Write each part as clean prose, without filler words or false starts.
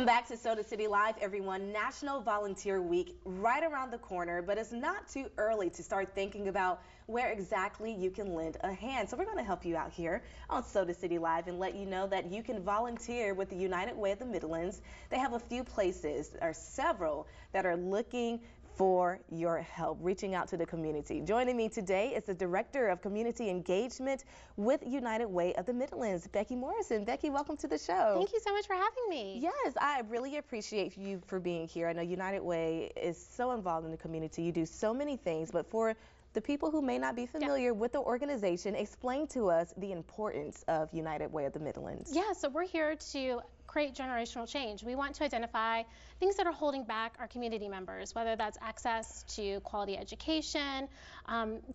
Back to Soda City Live, everyone. National Volunteer Week right around the corner, but it's not too early to start thinking about where exactly you can lend a hand. So we're going to help you out here on Soda City Live and let you know that you can volunteer with the United Way of the Midlands. They have a few places, or several, that are looking for your help, reaching out to the community. Joining me today is the Director of Community Engagement with United Way of the Midlands, Becky Morrison. Becky, welcome to the show. Thank you so much for having me. Yes, I really appreciate you for being here. I know United Way is so involved in the community. You do so many things, but for the people who may not be familiar with the organization, explain to us the importance of United Way of the Midlands. Yeah, so we're here to create generational change. We want to identify things that are holding back our community members, whether that's access to quality education,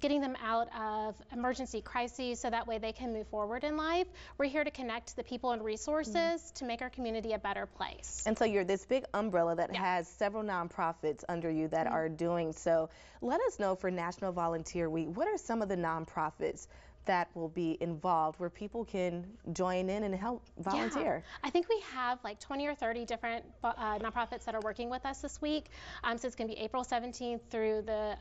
getting them out of emergency crises so that way they can move forward in life. We're here to connect the people and resources to make our community a better place. And so you're this big umbrella that has several nonprofits under you that are doing so. Let us know for National Volunteer Week, what are some of the nonprofits that will be involved where people can join in and help volunteer? Yeah. I think we have like 20 or 30 different nonprofits that are working with us this week. So it's going to be April 17th through the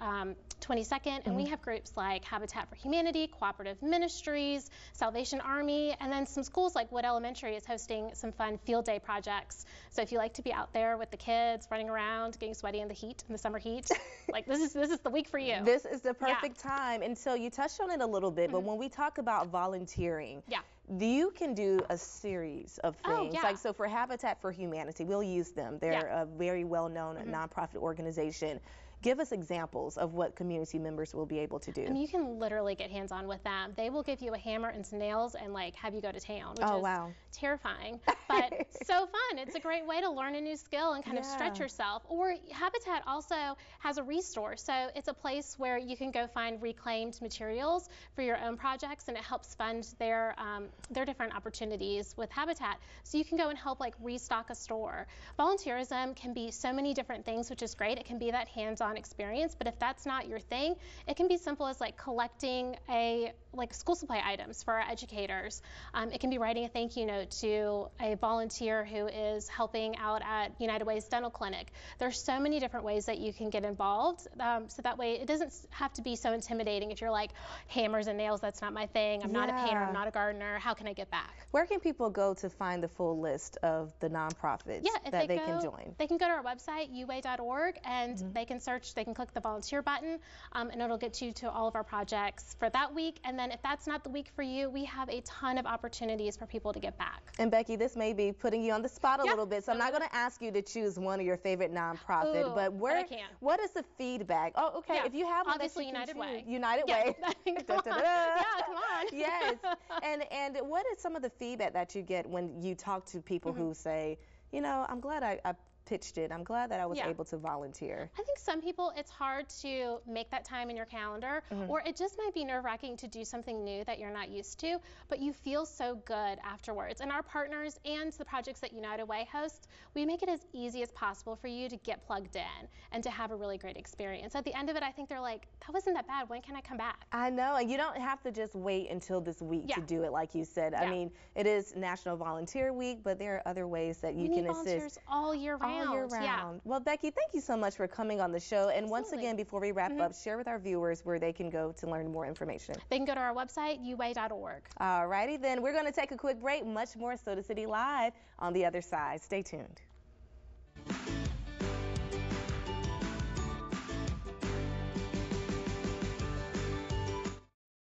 22nd, and we have groups like Habitat for Humanity, Cooperative Ministries, Salvation Army, and then some schools like Wood Elementary is hosting some fun field day projects. So if you like to be out there with the kids, running around, getting sweaty in the heat, in the summer heat, like this is the week for you. This is the perfect time. And so you touched on it a little bit, but when we talk about volunteering, you can do a series of things. Like, so for Habitat for Humanity, we'll use them. They're a very well-known nonprofit organization. Give us examples of what community members will be able to do. I mean, you can literally get hands-on with them. They will give you a hammer and some nails and like have you go to town, which is terrifying, but so fun. It's a great way to learn a new skill and kind of stretch yourself. Or Habitat also has a resource, so it's a place where you can go find reclaimed materials for your own projects, and it helps fund their different opportunities with Habitat. So you can go and help like restock a store. Volunteerism can be so many different things, which is great. It can be that hands-on experience, but if that's not your thing, it can be simple as like collecting school supply items for our educators. It can be writing a thank you note to a volunteer who is helping out at United Way's dental clinic. There's so many different ways that you can get involved, so that way it doesn't have to be so intimidating if you're like, hammers and nails, that's not my thing, I'm not a painter, I'm not a gardener, how can I get back? Where can people go to find the full list of the nonprofits that they can join? They can go to our website, uway.org, and they can search, they can click the volunteer button, and it'll get you to all of our projects for that week. And then if that's not the week for you, we have a ton of opportunities for people to get back. And Becky, this may be putting you on the spot a little bit, so I'm not going to ask you to choose one of your favorite nonprofit, but what is the feedback? Oh, okay, if you have one, obviously United Way. United Way. Come on. Yes. And what is some of the feedback that you get when you talk to people who say, you know, I'm glad I pitched it. I'm glad that I was able to volunteer. I think some people, it's hard to make that time in your calendar, or it just might be nerve-wracking to do something new that you're not used to, but you feel so good afterwards. And our partners and the projects that United Way hosts, we make it as easy as possible for you to get plugged in and to have a really great experience. At the end of it, I think they're like, that wasn't that bad. When can I come back? I know, and you don't have to just wait until this week to do it, like you said. I mean, it is National Volunteer Week, but there are other ways that you can assist. Volunteers all year round. Well, Becky, thank you so much for coming on the show. And once again, before we wrap up, share with our viewers where they can go to learn more information. They can go to our website, uway.org. All righty, then we're going to take a quick break. Much more Soda City Live on the other side. Stay tuned.